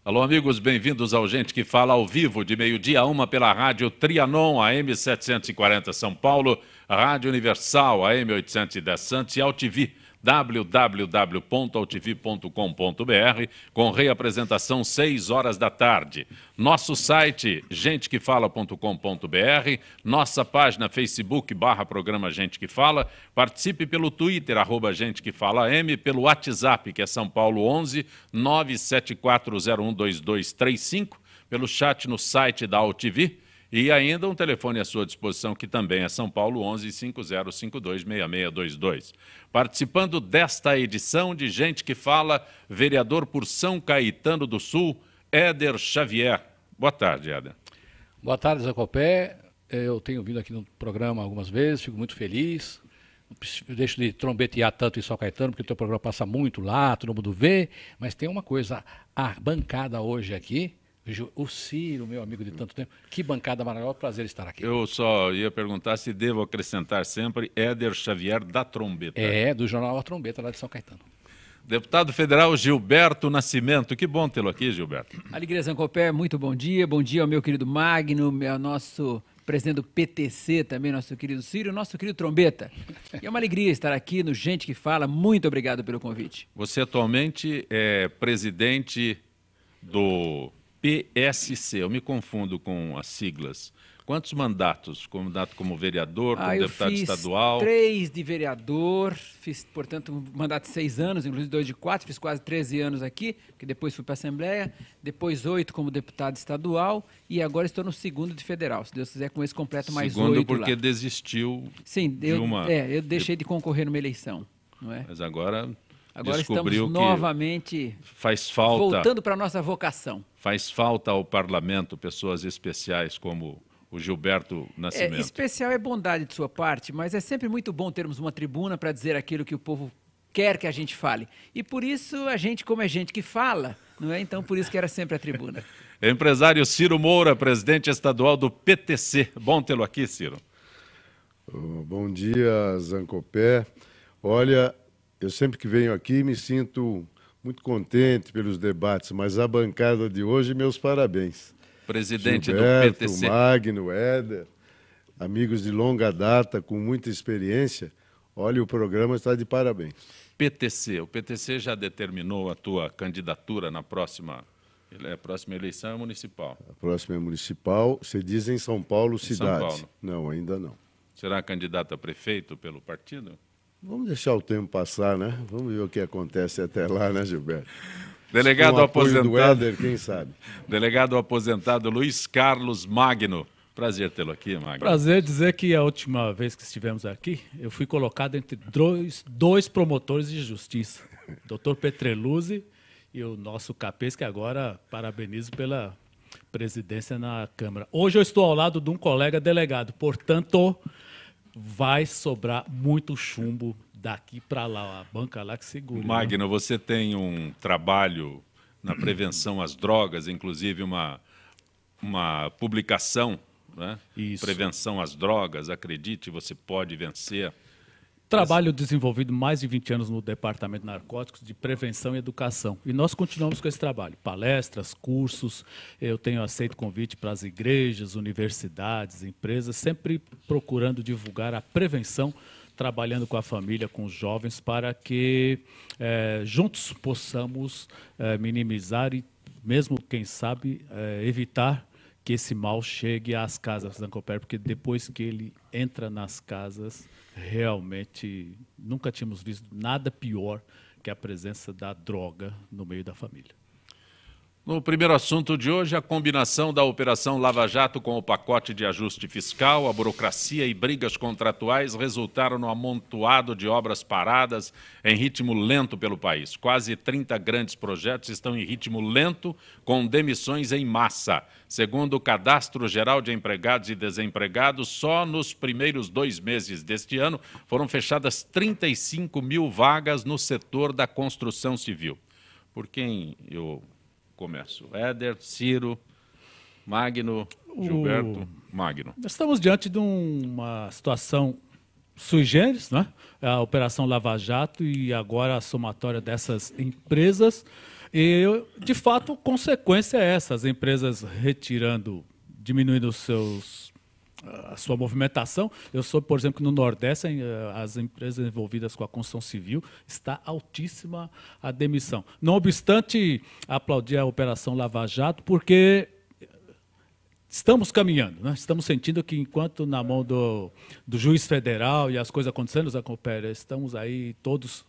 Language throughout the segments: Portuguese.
Alô, amigos, bem-vindos ao Gente que Fala ao vivo, de meio-dia a 1 pela Rádio Trianon, AM 740 São Paulo, Rádio Universal, AM 810 Santos e AltV, www.altv.com.br, com reapresentação 6 horas da tarde. Nosso site, gentequefala.com.br, nossa página Facebook, /programa Gente que Fala, participe pelo Twitter, @GenteQueFalaM, pelo WhatsApp, que é São Paulo 11 974012235, pelo chat no site da AltV, e ainda um telefone à sua disposição, que também é São Paulo 11 5052 6622. Participando desta edição de Gente que Fala, vereador por São Caetano do Sul, Éder Xavier. Boa tarde, Éder. Boa tarde, Zé Copé. Eu tenho vindo aqui no programa algumas vezes, fico muito feliz. Não deixo de trombetear tanto em São Caetano, porque o teu programa passa muito lá, todo mundo vê. Mas tem uma coisa, a bancada hoje aqui, vejo o Ciro, meu amigo de tanto tempo, que bancada maravilhosa, prazer estar aqui. Eu só ia perguntar se devo acrescentar sempre Éder Xavier da Trombeta. É, do jornal A Trombeta, lá de São Caetano. Deputado federal Gilberto Nascimento, que bom tê-lo aqui, Gilberto. Alegria, Zé Copé, muito bom dia ao meu querido Magno, ao nosso presidente do PTC também, nosso querido Ciro, nosso querido Trombeta. E é uma alegria estar aqui no Gente que Fala, muito obrigado pelo convite. Você atualmente é presidente do PSC, eu me confundo com as siglas. Quantos mandatos? Mandato como vereador, como deputado estadual? Eu fiz 3 de vereador, fiz, portanto, um mandato de 6 anos, inclusive 2 de 4, fiz quase 13 anos aqui, que depois fui para a Assembleia, depois 8 como deputado estadual e agora estou no segundo de federal. Se Deus quiser, com esse completo mais 8 lá. Segundo porque desistiu. Sim, eu deixei de concorrer numa eleição, não é? Mas agora estamos novamente faz falta, voltando para a nossa vocação. Faz falta ao parlamento pessoas especiais como o Gilberto Nascimento. Especial é bondade de sua parte, mas é sempre muito bom termos uma tribuna para dizer aquilo que o povo quer que a gente fale. E por isso a gente, como é gente que fala, não é? Então por isso que era sempre a tribuna. Empresário Ciro Moura, presidente estadual do PTC. Bom tê-lo aqui, Ciro. Bom dia, Zancopé. Olha, eu sempre que venho aqui me sinto muito contente pelos debates, mas a bancada de hoje, meus parabéns. Presidente Gilberto, do PTC. Magno, Éder, amigos de longa data, com muita experiência. Olha, o programa está de parabéns. PTC. O PTC já determinou a tua candidatura na próxima eleição municipal? A próxima é municipal. Você diz em São Paulo, cidade. São Paulo. Não, ainda não. Será candidato a prefeito pelo partido? Vamos deixar o tempo passar, né? Vamos ver o que acontece até lá, né, Gilberto? Delegado aposentado do Éder, quem sabe? Delegado aposentado Luiz Carlos Magno. Prazer tê-lo aqui, Magno. Prazer dizer que a última vez que estivemos aqui, eu fui colocado entre dois promotores de justiça, Dr. Petreluzzi e o nosso Capês, que agora parabenizo pela presidência na Câmara. Hoje eu estou ao lado de um colega delegado, portanto, vai sobrar muito chumbo daqui para lá, a banca lá que segura. Magno, você tem um trabalho na prevenção às drogas, inclusive uma publicação, né? Isso. Prevenção às drogas, acredite, você pode vencer. Trabalho desenvolvido mais de 20 anos no Departamento de Narcóticos, de Prevenção e Educação. E nós continuamos com esse trabalho. Palestras, cursos, eu tenho aceito convite para as igrejas, universidades, empresas, sempre procurando divulgar a prevenção, trabalhando com a família, com os jovens, para que juntos possamos minimizar e mesmo, quem sabe, evitar que esse mal chegue às casas da Zancopé, porque depois que ele entra nas casas, realmente nunca tínhamos visto nada pior que a presença da droga no meio da família. No primeiro assunto de hoje, a combinação da Operação Lava Jato com o pacote de ajuste fiscal, a burocracia e brigas contratuais resultaram no amontoado de obras paradas em ritmo lento pelo país. Quase 30 grandes projetos estão em ritmo lento, com demissões em massa. Segundo o Cadastro Geral de Empregados e Desempregados, só nos primeiros 2 meses deste ano foram fechadas 35 mil vagas no setor da construção civil. Por quem eu começo? Éder, Ciro, Magno, Gilberto, Magno. Nós estamos diante de uma situação sui generis, né? A Operação Lava Jato e agora a somatória dessas empresas. E, de fato, consequência é essa, as empresas diminuindo a sua movimentação. Eu soube, por exemplo, que no Nordeste, as empresas envolvidas com a construção civil, está altíssima a demissão. Não obstante, aplaudir a Operação Lava Jato, porque estamos caminhando, né? Estamos sentindo que, enquanto na mão do juiz federal e as coisas acontecendo, Zé Copélia, estamos aí todos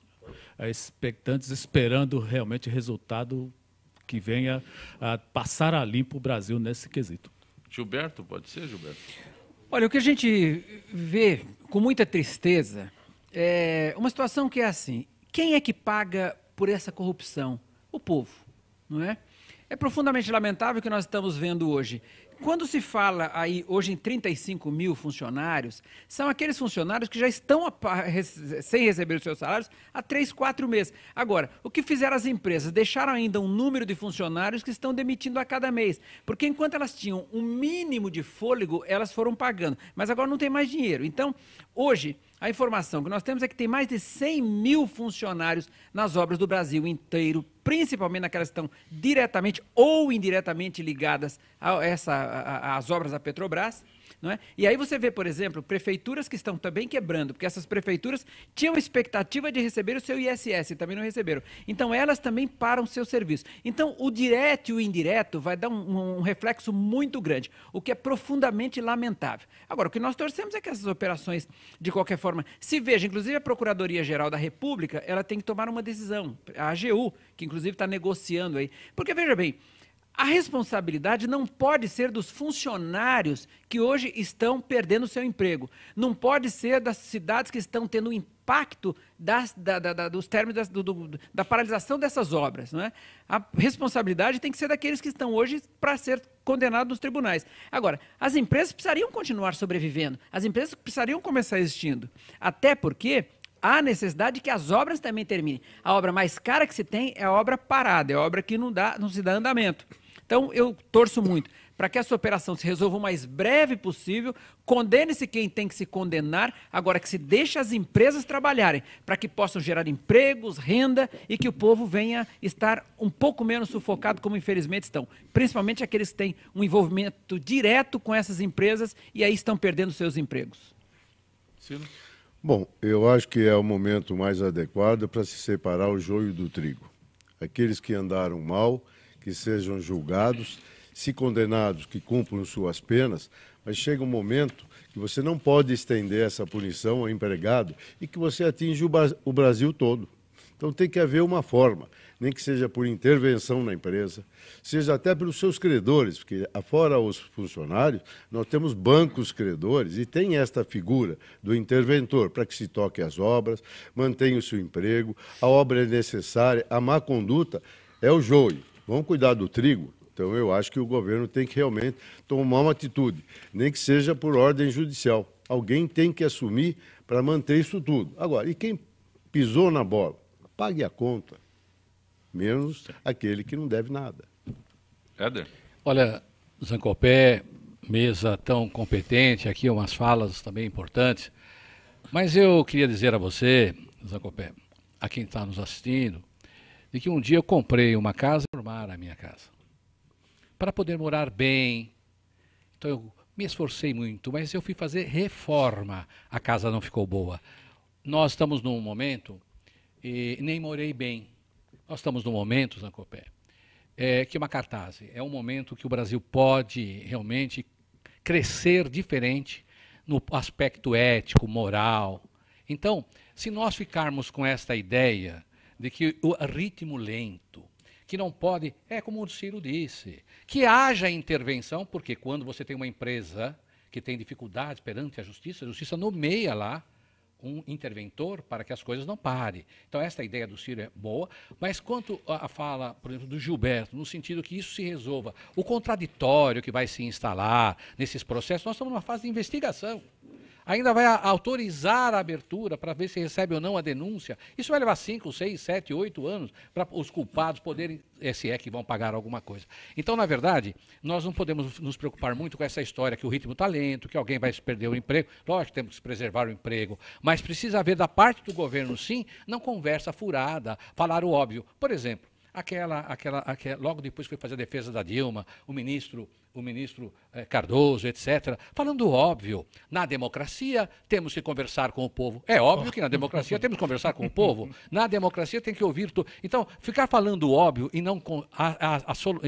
expectantes, esperando realmente resultado que venha a passar a limpo o Brasil nesse quesito. Gilberto, pode ser, Gilberto? Olha, o que a gente vê com muita tristeza é uma situação que é assim: quem é que paga por essa corrupção? O povo, não é? É profundamente lamentável o que nós estamos vendo hoje. Quando se fala aí hoje em 35 mil funcionários, são aqueles funcionários que já estão sem receber os seus salários há 3, 4 meses. Agora, o que fizeram as empresas? Deixaram ainda um número de funcionários que estão demitindo a cada mês. Porque enquanto elas tinham um mínimo de fôlego, elas foram pagando. Mas agora não tem mais dinheiro. Então, hoje, a informação que nós temos é que tem mais de 100 mil funcionários nas obras do Brasil inteiro, principalmente naquelas que estão diretamente ou indiretamente ligadas às obras da Petrobras. Não é? E aí você vê, por exemplo, prefeituras que estão também quebrando, porque essas prefeituras tinham expectativa de receber o seu ISS e também não receberam. Então elas também param o seu serviço. Então o direto e o indireto vai dar um reflexo muito grande, o que é profundamente lamentável. Agora, o que nós torcemos é que essas operações, de qualquer forma, se veja, inclusive a Procuradoria-Geral da República, ela tem que tomar uma decisão, a AGU, que inclusive está negociando aí. Porque, veja bem, a responsabilidade não pode ser dos funcionários que hoje estão perdendo o seu emprego. Não pode ser das cidades que estão tendo o impacto dos términos da paralisação dessas obras. Não é? A responsabilidade tem que ser daqueles que estão hoje para ser condenados nos tribunais. Agora, as empresas precisariam continuar sobrevivendo. As empresas precisariam começar existindo. Até porque há necessidade que as obras também terminem. A obra mais cara que se tem é a obra parada, é a obra que não se dá andamento. Então, eu torço muito para que essa operação se resolva o mais breve possível, condene-se quem tem que se condenar, agora que se deixe as empresas trabalharem, para que possam gerar empregos, renda e que o povo venha estar um pouco menos sufocado, como infelizmente estão. Principalmente aqueles que têm um envolvimento direto com essas empresas e aí estão perdendo seus empregos. Ciro? Bom, eu acho que é o momento mais adequado para se separar o joio do trigo. Aqueles que andaram mal, que sejam julgados, se condenados, que cumpram suas penas, mas chega um momento que você não pode estender essa punição ao empregado e que você atinge o Brasil todo. Então tem que haver uma forma, nem que seja por intervenção na empresa, seja até pelos seus credores, porque afora os funcionários, nós temos bancos credores e tem esta figura do interventor para que se toque as obras, mantenha o seu emprego, a obra é necessária, a má conduta é o joio. Vamos cuidar do trigo? Então, eu acho que o governo tem que realmente tomar uma atitude, nem que seja por ordem judicial. Alguém tem que assumir para manter isso tudo. Agora, e quem pisou na bola? Pague a conta, menos aquele que não deve nada. Éder? Olha, Zancopé, mesa tão competente, aqui umas falas também importantes, mas eu queria dizer a você, Zancopé, a quem está nos assistindo, de que um dia eu comprei uma casa e reformar a minha casa. Para poder morar bem. Então eu me esforcei muito, mas eu fui fazer reforma. A casa não ficou boa. Nós estamos num momento, e nem morei bem. Nós estamos num momento, Zancopé, que é uma cartaz. É um momento que o Brasil pode realmente crescer diferente no aspecto ético, moral. Então, se nós ficarmos com esta ideia de que o ritmo lento, que não pode, é como o Ciro disse, que haja intervenção, porque quando você tem uma empresa que tem dificuldades perante a justiça nomeia lá um interventor para que as coisas não parem. Então, essa ideia do Ciro é boa, mas quanto à fala, por exemplo, do Gilberto, no sentido que isso se resolva, o contraditório que vai se instalar nesses processos, nós estamos numa fase de investigação. Ainda vai autorizar a abertura para ver se recebe ou não a denúncia. Isso vai levar 5, 6, 7, 8 anos para os culpados poderem, se é que vão pagar alguma coisa. Então, na verdade, nós não podemos nos preocupar muito com essa história que o ritmo está lento, que alguém vai perder o emprego. Lógico, temos que preservar o emprego, mas precisa haver da parte do governo, sim, não conversa furada, falar o óbvio. Por exemplo, logo depois que foi fazer a defesa da Dilma, o ministro Cardoso, etc., falando óbvio. Na democracia, temos que conversar com o povo. É óbvio que na democracia temos que conversar com o povo. Na democracia tem que ouvir tudo. Então, ficar falando óbvio e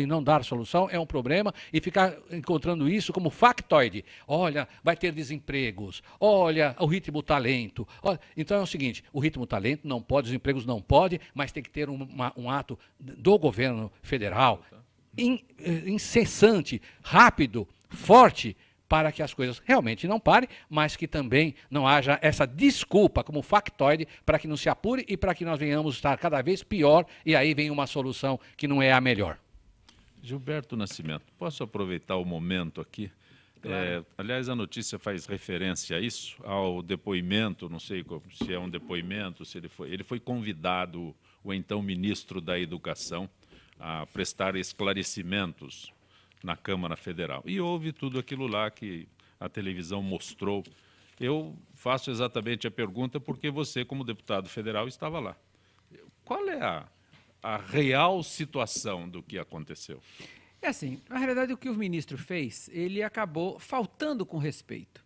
não dar solução é um problema, e ficar encontrando isso como factoide. Olha, vai ter desempregos. Olha, o ritmo está lento. Olha, então é o seguinte, o ritmo está lento, não pode, os empregos não pode, mas tem que ter um ato do governo federal incessante, rápido, forte, para que as coisas realmente não parem, mas que também não haja essa desculpa como factoide para que não se apure e para que nós venhamos estar cada vez pior, e aí vem uma solução que não é a melhor. Gilberto Nascimento, posso aproveitar o momento aqui? Claro. Aliás, a notícia faz referência a isso, ao depoimento, não sei se é um depoimento, se ele foi convidado, o então ministro da Educação, a prestar esclarecimentos na Câmara Federal. E houve tudo aquilo lá que a televisão mostrou. Eu faço exatamente a pergunta porque você, como deputado federal, estava lá. Qual é a real situação do que aconteceu? É assim, na realidade o que o ministro fez, ele acabou faltando com respeito.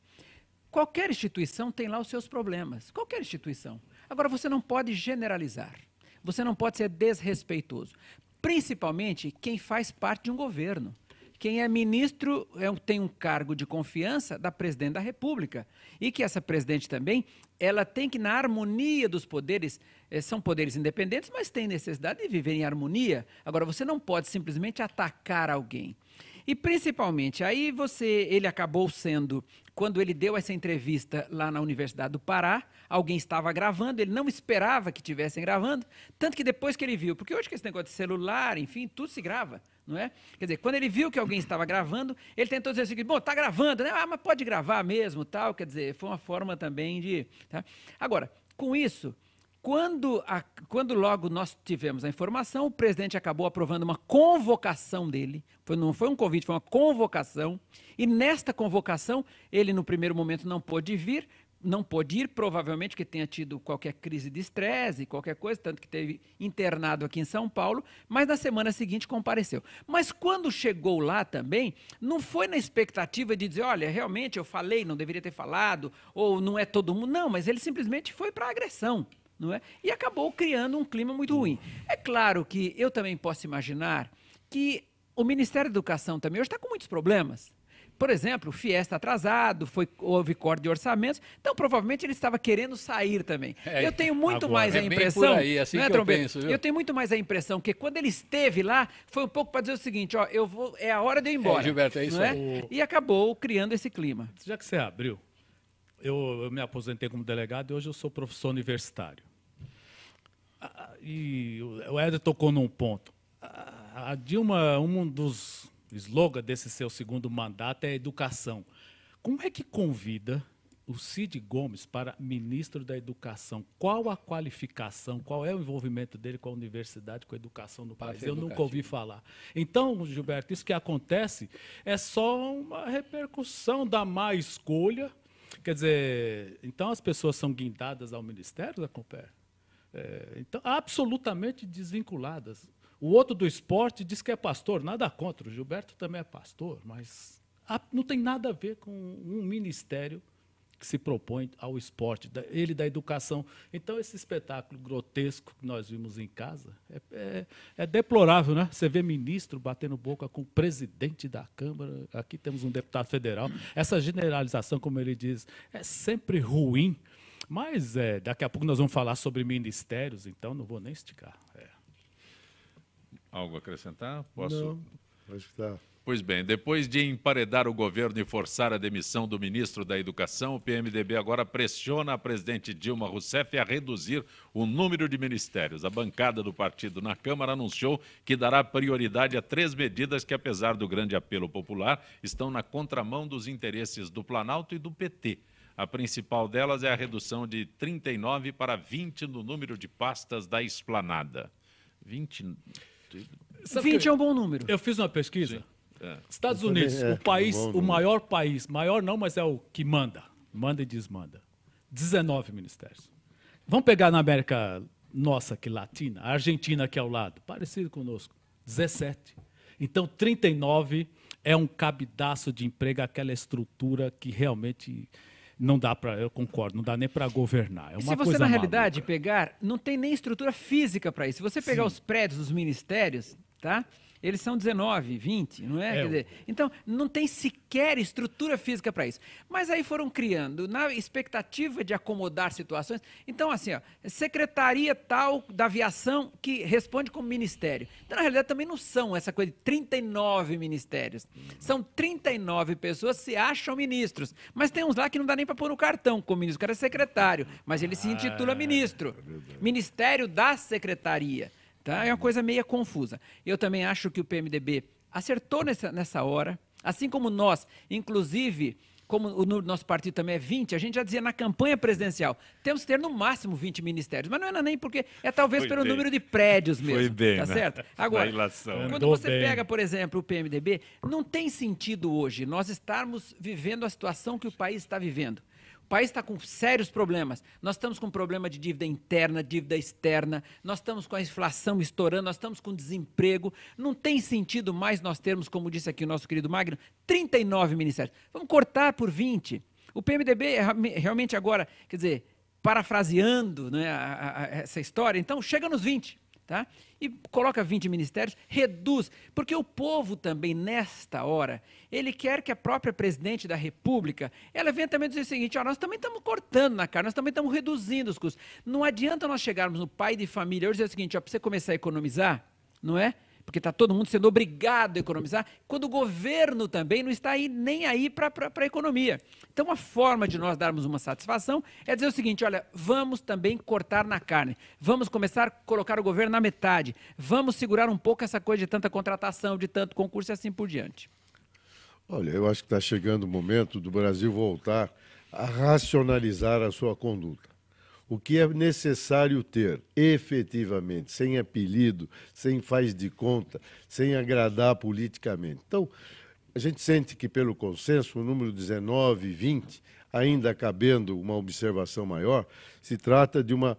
Qualquer instituição tem lá os seus problemas, qualquer instituição. Agora, você não pode generalizar, você não pode ser desrespeitoso. Principalmente quem faz parte de um governo. Quem é ministro tem um cargo de confiança da presidente da República. E que essa presidente também, ela tem que, na harmonia dos poderes, são poderes independentes, mas tem necessidade de viver em harmonia. Agora, você não pode simplesmente atacar alguém. E principalmente, aí ele acabou sendo, quando ele deu essa entrevista lá na Universidade do Pará, alguém estava gravando, ele não esperava que estivessem gravando, tanto que depois que ele viu, porque hoje que esse negócio de celular, enfim, tudo se grava, não é? Quer dizer, quando ele viu que alguém estava gravando, ele tentou dizer o seguinte, bom, está gravando, né? Ah, mas pode gravar mesmo, tal, quer dizer, foi uma forma também de... Tá? Agora, com isso... Quando logo nós tivemos a informação, o presidente acabou aprovando uma convocação dele, não foi um convite, foi uma convocação, e nesta convocação ele no primeiro momento não pôde ir, provavelmente que tenha tido qualquer crise de estresse, qualquer coisa, tanto que teve internado aqui em São Paulo, mas na semana seguinte compareceu. Mas quando chegou lá também, não foi na expectativa de dizer, olha, realmente eu falei, não deveria ter falado, ou não é todo mundo, não, mas ele simplesmente foi para a agressão. Não é? E acabou criando um clima muito ruim. É claro que eu também posso imaginar que o Ministério da Educação também hoje está com muitos problemas. Por exemplo, o FIES está atrasado, houve corte de orçamentos, então provavelmente ele estava querendo sair também. Eu tenho muito mais a impressão, aí, assim né, que eu penso, viu? Eu tenho muito mais a impressão que quando ele esteve lá, foi um pouco para dizer o seguinte, ó, é a hora de eu ir embora. Gilberto, é isso aí. E acabou criando esse clima. Já que você abriu, eu me aposentei como delegado e hoje eu sou professor universitário. E o Éder tocou num ponto. A Dilma, um dos slogans desse seu segundo mandato é educação. Como é que convida o Cid Gomes para ministro da Educação? Qual a qualificação, qual é o envolvimento dele com a universidade, com a educação no país? Eu nunca ouvi falar. Então, Gilberto, isso que acontece é só uma repercussão da má escolha. Quer dizer, então as pessoas são guindadas ao Ministério da Compé? Então, absolutamente desvinculadas. O outro do esporte diz que é pastor, nada contra, o Gilberto também é pastor, mas não tem nada a ver com um ministério que se propõe ao esporte, ele da educação. Então, esse espetáculo grotesco que nós vimos em casa é deplorável, né? Você vê ministro batendo boca com o presidente da Câmara, aqui temos um deputado federal. Essa generalização, como ele diz, é sempre ruim. Mas daqui a pouco nós vamos falar sobre ministérios, então não vou nem esticar. Algo a acrescentar? Posso? Não, acho que está. Pois bem, depois de emparedar o governo e forçar a demissão do ministro da Educação, o PMDB agora pressiona a presidente Dilma Rousseff a reduzir o número de ministérios. A bancada do partido na Câmara anunciou que dará prioridade a 3 medidas que, apesar do grande apelo popular, estão na contramão dos interesses do Planalto e do PT. A principal delas é a redução de 39 para 20 no número de pastas da esplanada. 20 é um bom número. Eu fiz uma pesquisa. Estados Unidos, o maior país, maior não, mas é o que manda e desmanda. 19 ministérios. Vamos pegar na América nossa aqui latina, a Argentina aqui ao lado, parecido conosco, 17. Então, 39 é um cabidaço de emprego, aquela estrutura que realmente não dá para, eu concordo, não dá nem para governar. É uma se você, coisa na realidade, maluca. pegar, não tem nem estrutura física para isso. Se você pegar os prédios dos ministérios, tá? Eles são 19, 20, não é? Quer dizer, então, não tem sequer estrutura física para isso. Mas aí foram criando, na expectativa de acomodar situações. Então, assim, ó, secretaria tal da aviação que responde como ministério. Então, na realidade, também não são essa coisa de 39 ministérios. São 39 pessoas que se acham ministros. Mas tem uns lá que não dá nem para pôr no cartão como ministro. O cara é secretário, mas ele se intitula ministro. Ministério da Secretaria. Tá? É uma coisa meio confusa. Eu também acho que o PMDB acertou nessa hora, assim como nós, inclusive, como o nosso partido também é 20, a gente já dizia na campanha presidencial, temos que ter no máximo 20 ministérios, mas não é nem porque, é talvez pelo número de prédios mesmo. Foi bem, tá né? certo? Agora, quando você pega, por exemplo, o PMDB, não tem sentido hoje nós estarmos vivendo a situação que o país está vivendo. O país está com sérios problemas. Nós estamos com problema de dívida interna, dívida externa, nós estamos com a inflação estourando, nós estamos com desemprego. Não tem sentido mais nós termos, como disse aqui o nosso querido Magno, 39 ministérios. Vamos cortar por 20. O PMDB realmente agora, quer dizer, parafraseando, né, essa história, então chega nos 20. Tá? E coloca 20 ministérios, reduz, porque o povo também, nesta hora, ele quer que a própria presidente da República, ela venha também dizer o seguinte, ó, nós também estamos cortando na cara, nós também estamos reduzindo os custos. Não adianta nós chegarmos no pai de família hoje e dizer o seguinte, ó, para você começar a economizar, não é? Porque está todo mundo sendo obrigado a economizar, quando o governo também não está aí, nem aí para a economia. Então, uma forma de nós darmos uma satisfação é dizer o seguinte, olha, vamos também cortar na carne, vamos começar a colocar o governo na metade, vamos segurar um pouco essa coisa de tanta contratação, de tanto concurso e assim por diante. Olha, eu acho que está chegando o momento do Brasil voltar a racionalizar a sua conduta. O que é necessário ter, efetivamente, sem apelido, sem faz de conta, sem agradar politicamente. Então, a gente sente que, pelo consenso, o número 19 e 20, ainda cabendo uma observação maior, se trata de uma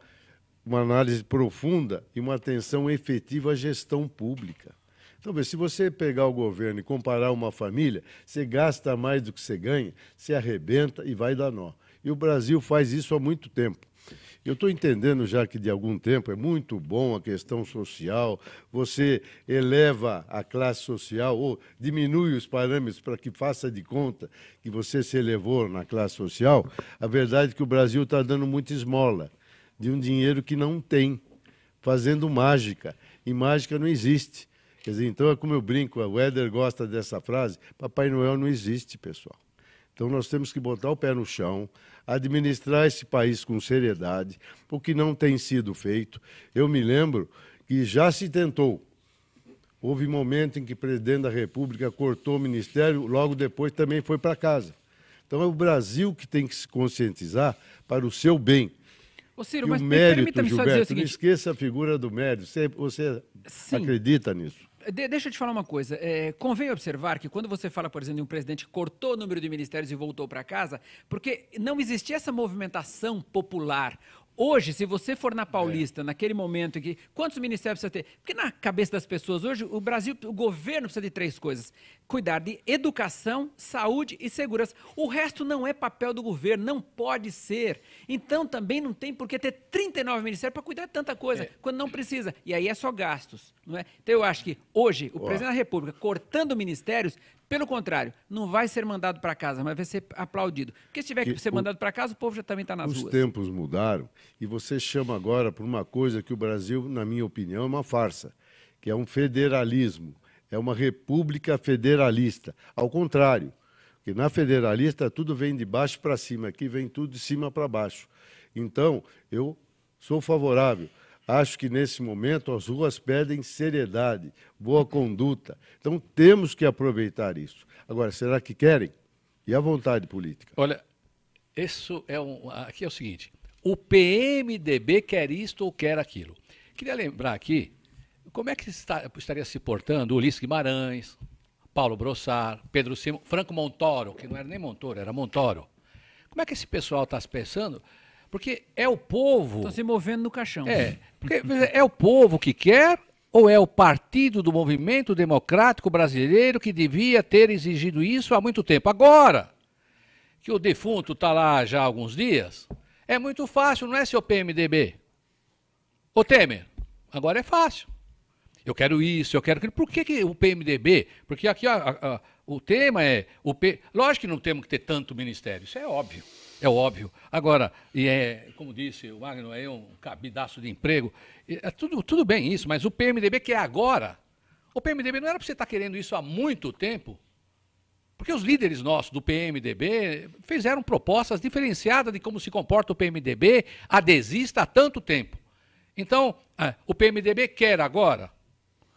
análise profunda e uma atenção efetiva à gestão pública. Então, se você pegar o governo e comparar uma família, você gasta mais do que você ganha, você arrebenta e vai dar nó. E o Brasil faz isso há muito tempo. Eu estou entendendo já que de algum tempo é muito bom a questão social, você eleva a classe social ou diminui os parâmetros para que faça de conta que você se elevou na classe social. A verdade é que o Brasil está dando muita esmola de um dinheiro que não tem, fazendo mágica. E mágica não existe. Quer dizer, então é como eu brinco, o Éder gosta dessa frase, Papai Noel não existe, pessoal. Então nós temos que botar o pé no chão, administrar esse país com seriedade, o que não tem sido feito. Eu me lembro que já se tentou. Houve momento em que o presidente da República cortou o ministério, logo depois também foi para casa. Então é o Brasil que tem que se conscientizar para o seu bem. Ô, Ciro, e mas o mérito, permita-me só dizer o Gilberto, seguinte... não esqueça a figura do mérito. Você acredita nisso? Deixa eu te falar uma coisa. Convém observar que quando você fala, por exemplo, de um presidente que cortou o número de ministérios e voltou para casa, porque não existia essa movimentação popular. Hoje, se você for na Paulista, naquele momento em que... Quantos ministérios precisa ter? Porque na cabeça das pessoas hoje, o Brasil, o governo precisa de 3 coisas. Cuidar de educação, saúde e segurança. O resto não é papel do governo, não pode ser. Então, também não tem por que ter 39 ministérios para cuidar de tanta coisa, quando não precisa. E aí é só gastos, não é? Então, eu acho que hoje, o presidente da República, cortando ministérios, pelo contrário, não vai ser mandado para casa, mas vai ser aplaudido. Porque se tiver que ser mandado para casa, o povo já também está nas ruas. Os tempos mudaram e você chama agora por uma coisa que o Brasil, na minha opinião, é uma farsa, que é um federalismo, é uma república federalista. Ao contrário, porque na federalista tudo vem de baixo para cima, aqui vem tudo de cima para baixo. Então, eu sou favorável. Acho que, nesse momento, as ruas pedem seriedade, boa conduta. Então, temos que aproveitar isso. Agora, será que querem? E a vontade política? Olha, aqui é o seguinte, o PMDB quer isto ou quer aquilo. Queria lembrar aqui, como é que estaria se portando Ulisses Guimarães, Paulo Brossard, Pedro Simão, Franco Montoro, que não era nem Montoro, era Montoro. Como é que esse pessoal está se pensando Porque é o povo... Estão se movendo no caixão. Porque é o povo que quer ou é o Partido do Movimento Democrático Brasileiro que devia ter exigido isso há muito tempo? Agora que o defunto está lá já há alguns dias, é muito fácil, não é, seu PMDB? Ô Temer, agora é fácil. Eu quero isso, eu quero aquilo. Por que o PMDB? Porque aqui o tema é... Lógico que não temos que ter tanto ministério, isso é óbvio. É óbvio. Agora, como disse o Magno, é um cabidaço de emprego. É tudo bem isso, mas o PMDB que é agora, o PMDB não era para você estar querendo isso há muito tempo. Porque os líderes nossos do PMDB fizeram propostas diferenciadas de como se comporta o PMDB adesista há tanto tempo. Então, o PMDB quer agora,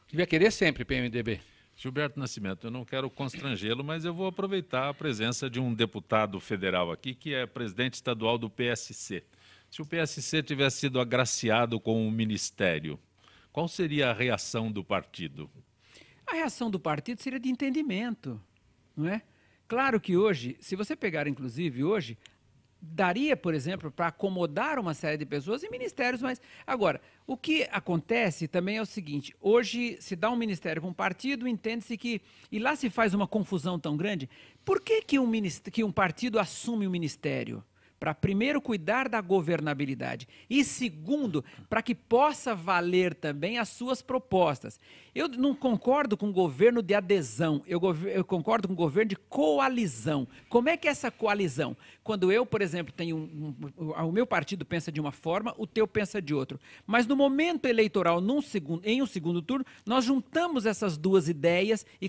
devia querer sempre PMDB. Gilberto Nascimento, eu não quero constrangê-lo, mas eu vou aproveitar a presença de um deputado federal aqui, que é presidente estadual do PSC. Se o PSC tivesse sido agraciado com um ministério, qual seria a reação do partido? A reação do partido seria de entendimento, não é? Claro que hoje, se você pegar inclusive hoje, daria, por exemplo, para acomodar uma série de pessoas em ministérios, mas agora, o que acontece também é o seguinte, hoje se dá um ministério para um partido, entende-se que, e lá se faz uma confusão tão grande, por que um partido assume o ministério? Para, primeiro, cuidar da governabilidade e, segundo, para que possa valer também as suas propostas. Eu não concordo com o governo de adesão, eu concordo com o governo de coalizão. Como é que é essa coalizão? Quando eu, por exemplo, tenho o meu partido pensa de uma forma, o teu pensa de outro. Mas no momento eleitoral, em um segundo turno, nós juntamos essas duas ideias e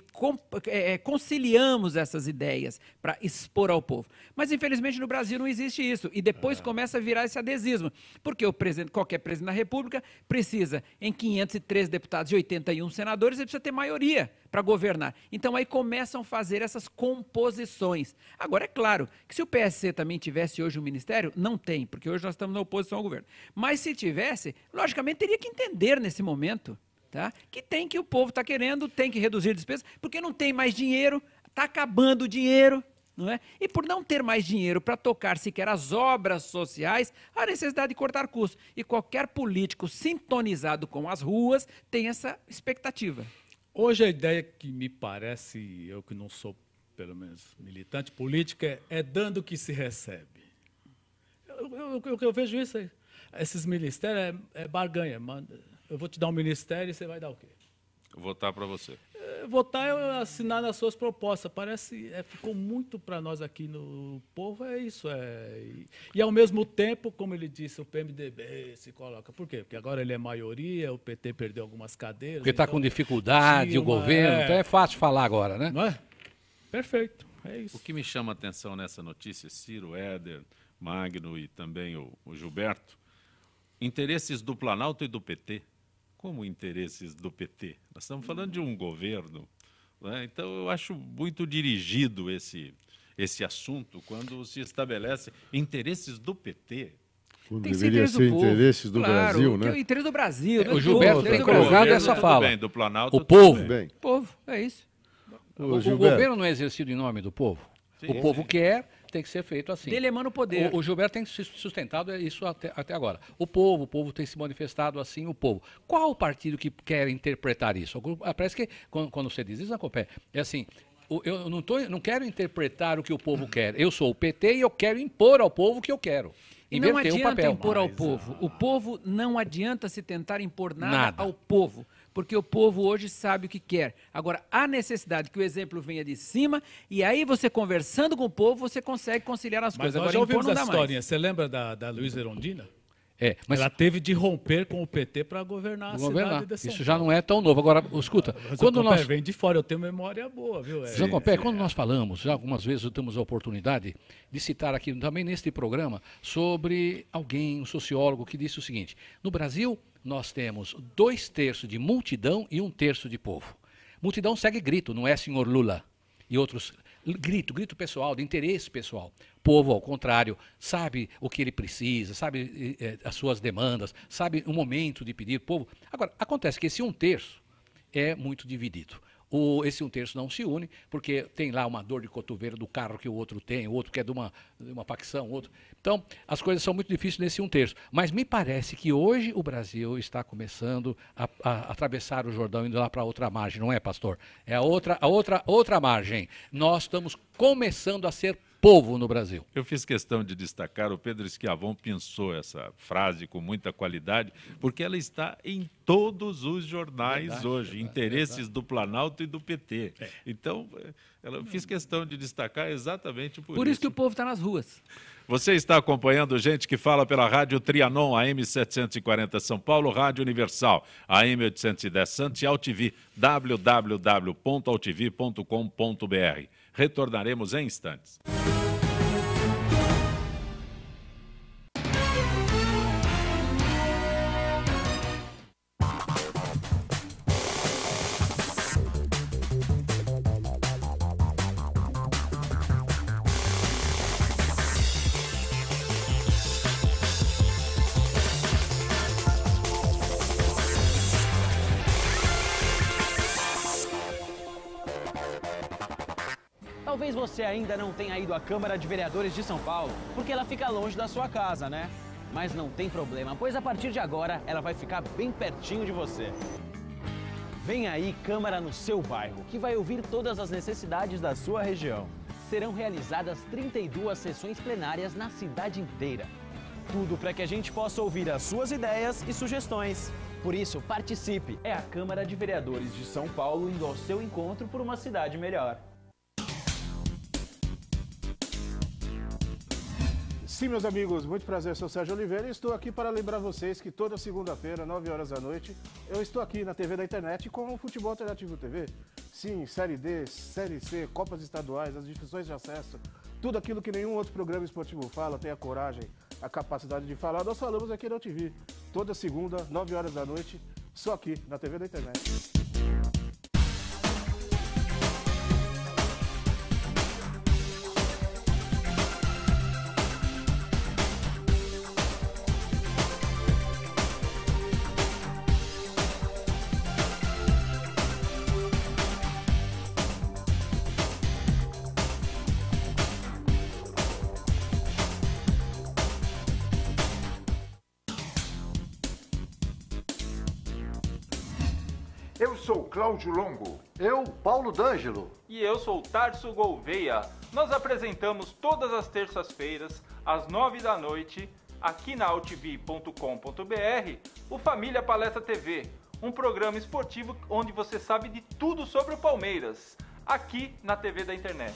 conciliamos essas ideias para expor ao povo. Mas, infelizmente, no Brasil não existe isso. E depois começa a virar esse adesismo. Porque qualquer presidente da República precisa, em 513 deputados e 81 senadores, ele precisa ter maioria para governar. Então aí começam a fazer essas composições. Agora, é claro que se o PSC também tivesse hoje um ministério, não tem, porque hoje nós estamos na oposição ao governo. Mas se tivesse, logicamente teria que entender nesse momento, tá? Que o povo está querendo, tem que reduzir despesas, porque não tem mais dinheiro, está acabando o dinheiro. Não é? E por não ter mais dinheiro para tocar sequer as obras sociais, há necessidade de cortar custos. E qualquer político sintonizado com as ruas tem essa expectativa. Hoje a ideia que me parece, eu que não sou, pelo menos, militante política, é dando o que se recebe. Eu vejo isso aí. Esses ministérios é barganha. Eu vou te dar um ministério e você vai dar o quê? Votar para você. Votar é assinar nas suas propostas. Parece, ficou muito para nós aqui no povo, é isso. E ao mesmo tempo, como ele disse, o PMDB se coloca. Por quê? Porque agora ele é maioria, o PT perdeu algumas cadeiras. Porque está com dificuldade, o governo, então é fácil falar agora, né? Não é? Perfeito, é isso. O que me chama a atenção nessa notícia, Ciro, Éder, Magno e também o Gilberto, interesses do Planalto e do PT. Como interesses do PT? Nós estamos falando de um governo, né? Então eu acho muito dirigido esse assunto quando se estabelece interesses do PT. Tem deveria ser interesses do Brasil, né? O interesse do Brasil. O Gilberto tem colocado essa fala. Bem, do Planalto, o povo. Bem. O povo, é isso. O governo não é exercido em nome do povo. Sim, o povo quer, tem que ser feito assim. Dele emana o poder. O Gilberto tem sustentado isso até agora. O povo tem se manifestado assim, o povo. Qual o partido que quer interpretar isso? Parece que, quando você diz isso, é assim, eu não quero interpretar o que o povo quer. Eu sou o PT e eu quero impor ao povo o que eu quero. E não adianta impor ao povo. O povo não adianta se tentar impor nada ao povo. Porque o povo hoje sabe o que quer. Agora, há necessidade que o exemplo venha de cima e aí você conversando com o povo, você consegue conciliar as coisas. Mas agora, nós já ouvimos impor não dá essa historinha. mais. Você lembra da Luísa Erundina? Mas ela teve de romper com o PT para governar a cidade de São Paulo. Isso já não é tão novo. Agora, escuta, quando nós... vem de fora, eu tenho memória boa, viu? Quando nós falamos, já algumas vezes temos a oportunidade de citar aqui, também neste programa, sobre alguém, um sociólogo, que disse o seguinte: no Brasil, nós temos 2/3 de multidão e 1/3 de povo. Multidão segue grito, não é senhor Lula e outros... Grito pessoal, de interesse pessoal. Povo, ao contrário, sabe o que ele precisa, sabe as suas demandas, sabe o momento de pedir. Povo. Agora, acontece que esse 1/3 é muito dividido. esse 1/3 não se une, porque tem lá uma dor de cotovelo do carro que o outro tem, o outro que é de uma facção, outro. Então, as coisas são muito difíceis nesse 1/3. Mas me parece que hoje o Brasil está começando a atravessar o Jordão, indo lá para outra margem, não é, pastor? É a outra margem. Nós estamos começando a ser povo no Brasil. Eu fiz questão de destacar, o Pedro Schiavon pensou essa frase com muita qualidade, porque ela está em todos os jornais hoje, interesses do Planalto e do PT. Então, eu fiz questão de destacar exatamente por isso. Por isso que o povo está nas ruas. Você está acompanhando Gente que Fala pela Rádio Trianon, AM 740 São Paulo, Rádio Universal, AM 810 Santos e AltV, www.altv.com.br. Retornaremos em instantes. Talvez você ainda não tenha ido à Câmara de Vereadores de São Paulo, porque ela fica longe da sua casa, né? Mas não tem problema, pois a partir de agora ela vai ficar bem pertinho de você. Vem aí Câmara no seu bairro, que vai ouvir todas as necessidades da sua região. Serão realizadas 32 sessões plenárias na cidade inteira. Tudo para que a gente possa ouvir as suas ideias e sugestões. Por isso, participe! É a Câmara de Vereadores de São Paulo indo ao seu encontro por uma cidade melhor. Sim, meus amigos, muito prazer, sou Sérgio Oliveira e estou aqui para lembrar vocês que toda segunda-feira, 9 horas da noite, eu estou aqui na TV da internet com o Futebol Alternativo TV. Sim, Série D, Série C, Copas Estaduais, as divisões de acesso, tudo aquilo que nenhum outro programa esportivo fala, tem a coragem, a capacidade de falar, nós falamos aqui na TV. Toda segunda, 9 horas da noite, só aqui na TV da internet. Eu sou Cláudio Longo. Eu, Paulo D'Angelo. E eu sou o Tarso Gouveia. Nós apresentamos todas as terças-feiras, às 9 da noite, aqui na altv.com.br, o Família Palestra TV, um programa esportivo onde você sabe de tudo sobre o Palmeiras, aqui na TV da internet.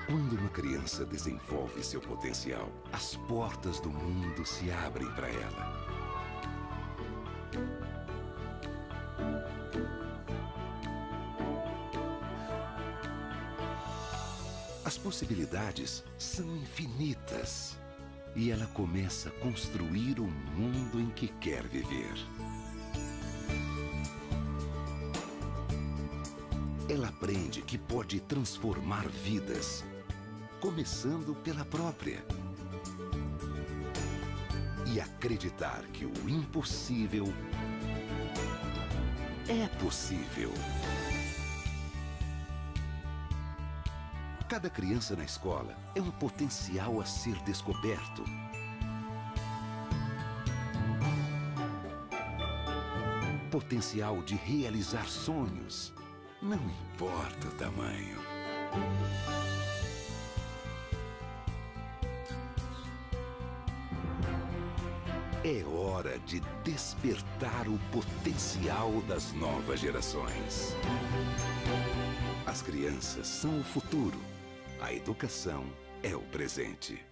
Quando uma criança desenvolve seu potencial, as portas do mundo se abrem para ela. As possibilidades são infinitas e ela começa a construir o mundo em que quer viver. Ela aprende que pode transformar vidas, começando pela própria. E acreditar que o impossível é possível. Cada criança na escola é um potencial a ser descoberto. Potencial de realizar sonhos. Não importa o tamanho. É hora de despertar o potencial das novas gerações. As crianças são o futuro. A educação é o presente.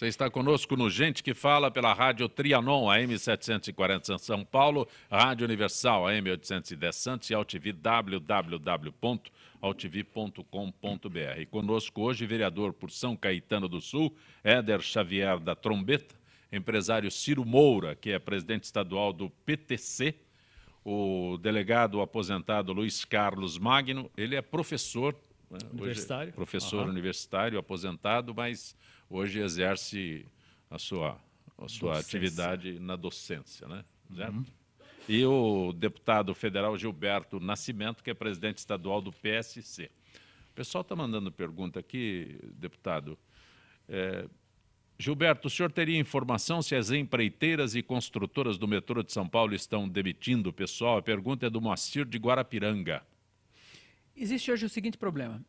Você está conosco no Gente que Fala pela Rádio Trianon, AM 740 São Paulo, Rádio Universal, AM 810 Santos e AltV, www.altv.com.br. E conosco hoje, vereador por São Caetano do Sul, Éder Xavier da Trombeta, empresário Ciro Moura, que é presidente estadual do PTC, o delegado aposentado Luiz Carlos Magno, ele é professor, né? Universitário. Hoje, professor universitário aposentado, mas hoje exerce a sua atividade na docência, né? Certo? E o deputado federal Gilberto Nascimento, que é presidente estadual do PSC. O pessoal está mandando pergunta aqui, deputado. Gilberto, o senhor teria informação se as empreiteiras e construtoras do metrô de São Paulo estão demitindo o pessoal? A pergunta é do Moacir de Guarapiranga. Existe hoje o seguinte problema.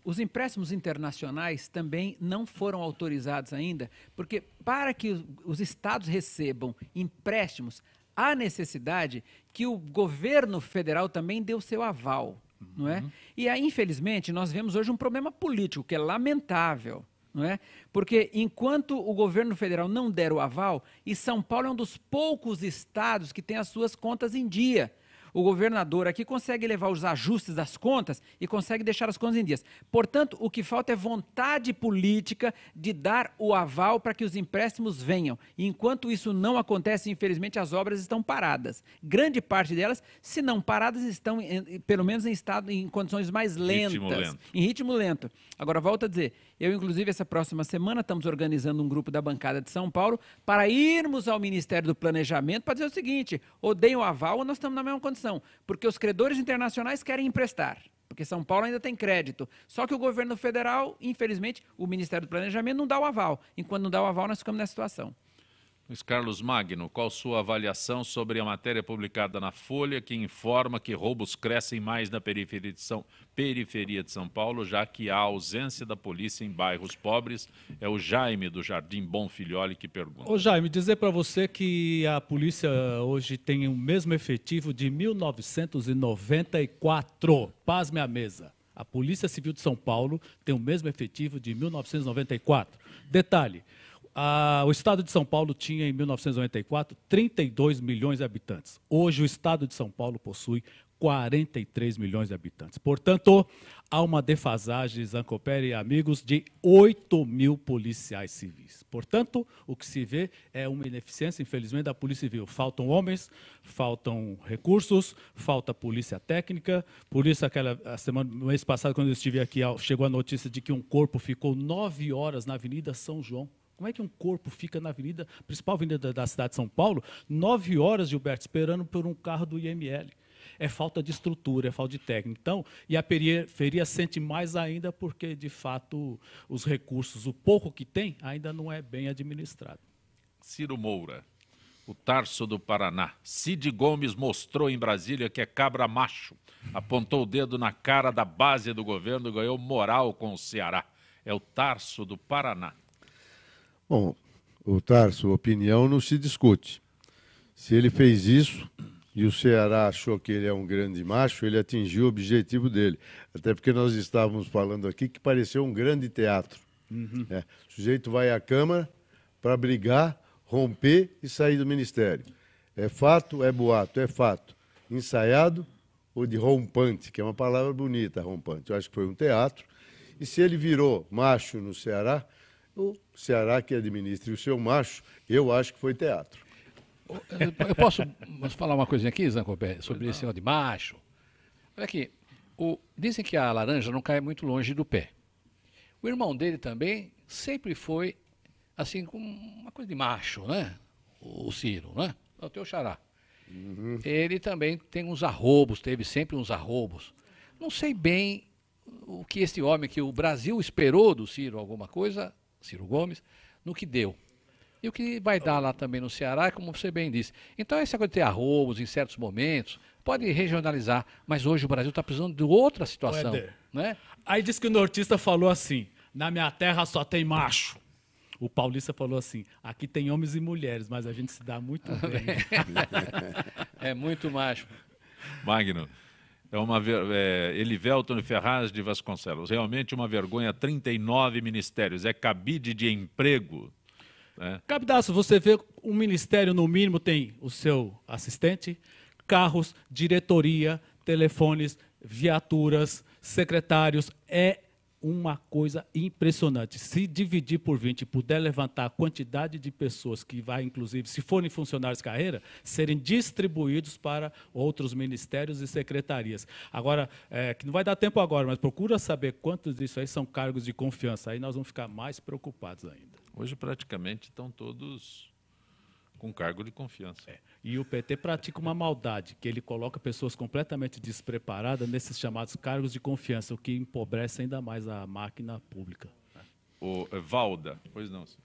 Os empréstimos internacionais também não foram autorizados ainda, porque para que os estados recebam empréstimos, há necessidade que o governo federal também dê o seu aval, não é? E aí, infelizmente, nós vemos hoje um problema político, que é lamentável, não é? Porque enquanto o governo federal não der o aval, e São Paulo é um dos poucos estados que tem as suas contas em dia. O governador aqui consegue levar os ajustes das contas e consegue deixar as contas em dias. Portanto, o que falta é vontade política de dar o aval para que os empréstimos venham. E enquanto isso não acontece, infelizmente, as obras estão paradas. Grande parte delas, se não paradas, estão, pelo menos em condições mais lentas. Em ritmo lento. Agora, volto a dizer, eu, inclusive, essa próxima semana, estamos organizando um grupo da bancada de São Paulo para irmos ao Ministério do Planejamento para dizer o seguinte, ou deem o aval ou nós estamos na mesma condição. Porque os credores internacionais querem emprestar, porque São Paulo ainda tem crédito. Só que o governo federal, infelizmente, o Ministério do Planejamento não dá o aval. Enquanto não dá o aval, nós ficamos nessa situação. Luiz Carlos Magno, qual sua avaliação sobre a matéria publicada na Folha que informa que roubos crescem mais na periferia de São Paulo, já que há ausência da polícia em bairros pobres? É o Jaime do Jardim Bom Filhole que pergunta. Ô Jaime, dizer para você que a polícia hoje tem o mesmo efetivo de 1994. Pasme a mesa. A Polícia Civil de São Paulo tem o mesmo efetivo de 1994. Detalhe. O estado de São Paulo tinha, em 1994, 32 milhões de habitantes. Hoje, o estado de São Paulo possui 43 milhões de habitantes. Portanto, há uma defasagem, Zancopé e amigos, de 8 mil policiais civis. Portanto, o que se vê é uma ineficiência, infelizmente, da Polícia Civil. Faltam homens, faltam recursos, falta polícia técnica. Por isso, no mês passado, quando eu estive aqui, chegou a notícia de que um corpo ficou 9 horas na Avenida São João. Como é que um corpo fica na principal avenida da cidade de São Paulo, 9 horas, Gilberto, esperando por um carro do IML? É falta de estrutura, é falta de técnica. Então, e a periferia sente mais ainda porque, de fato, os recursos, o pouco que tem, ainda não é bem administrado. Ciro Moura, o Tarso do Paraná. Cid Gomes mostrou em Brasília que é cabra macho. Apontou o dedo na cara da base do governo e ganhou moral com o Ceará. É o Tarso do Paraná. Bom, o Tarso, opinião não se discute. Se ele fez isso e o Ceará achou que ele é um grande macho, ele atingiu o objetivo dele. Até porque nós estávamos falando aqui que pareceu um grande teatro. O sujeito vai à Câmara para brigar, romper e sair do Ministério. É fato, é boato, é fato. Ensaiado ou de rompante, que é uma palavra bonita, rompante. Eu acho que foi um teatro. E se ele virou macho no Ceará, o Ceará que administra o seu macho, eu acho que foi teatro. Eu posso falar uma coisinha aqui, Zancopé, sobre esse negócio de macho? Olha aqui, dizem que a laranja não cai muito longe do pé. O irmão dele também sempre foi, assim, com uma coisa de macho, né? O Ciro, né? O teu xará. Ele também tem uns arrobos, teve sempre uns arrobos. Não sei bem o que esse homem, que o Brasil esperou do Ciro alguma coisa, Ciro Gomes, no que deu. E o que vai dar lá também no Ceará, como você bem disse. Então, essa coisa de ter arrobos em certos momentos, pode regionalizar, mas hoje o Brasil está precisando de outra situação. Né? Aí diz que o nortista falou assim, na minha terra só tem macho. O paulista falou assim, aqui tem homens e mulheres, mas a gente se dá muito bem. É muito macho. Magno, Elivelton Ferraz de Vasconcelos. Realmente uma vergonha, 39 ministérios. É cabide de emprego. Né? Cabidaço, você vê um ministério, no mínimo, tem o seu assistente, carros, diretoria, telefones, viaturas, secretários. É uma coisa impressionante. Se dividir por 20 e puder levantar a quantidade de pessoas que vai, inclusive, se forem funcionários de carreira, serem distribuídos para outros ministérios e secretarias. Agora, que não vai dar tempo agora, mas procura saber quantos disso aí são cargos de confiança. Aí nós vamos ficar mais preocupados ainda. Hoje, praticamente, estão todos com cargo de confiança. E o PT pratica uma maldade, que ele coloca pessoas completamente despreparadas nesses chamados cargos de confiança, o que empobrece ainda mais a máquina pública. O Valda, pois não, senhor.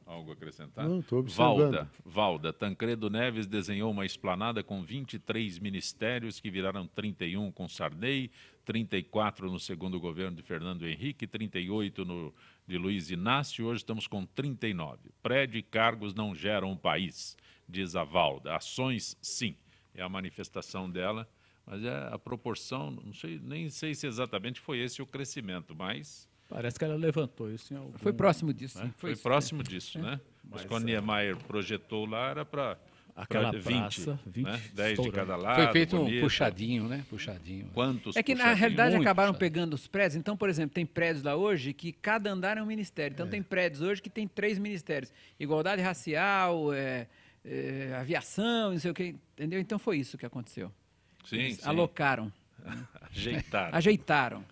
Algo a acrescentar? Não, estou observando. Valda, Tancredo Neves desenhou uma esplanada com 23 ministérios, que viraram 31 com Sarney, 34 no segundo governo de Fernando Henrique, 38 de Luiz Inácio, hoje estamos com 39. Prédio e cargos não geram um país, diz a Valda. Ações, sim, é a manifestação dela, mas é a proporção, não sei, nem sei se exatamente foi esse o crescimento, mas... Parece que ela levantou isso em algum... Foi próximo disso. Né? Foi próximo disso, né? Mas quando Niemeyer projetou lá, era para... Aquela 20, né? 10 de cada lado. Foi feito bonito. Um puxadinho, né? Puxadinho. Quantos É que, na realidade, acabaram pegando os prédios. Então, por exemplo, tem prédios lá hoje que cada andar é um ministério. Então, tem prédios hoje que tem 3 ministérios. Igualdade racial, aviação, não sei o quê. Entendeu? Então, foi isso que aconteceu. Sim, alocaram. Ajeitaram.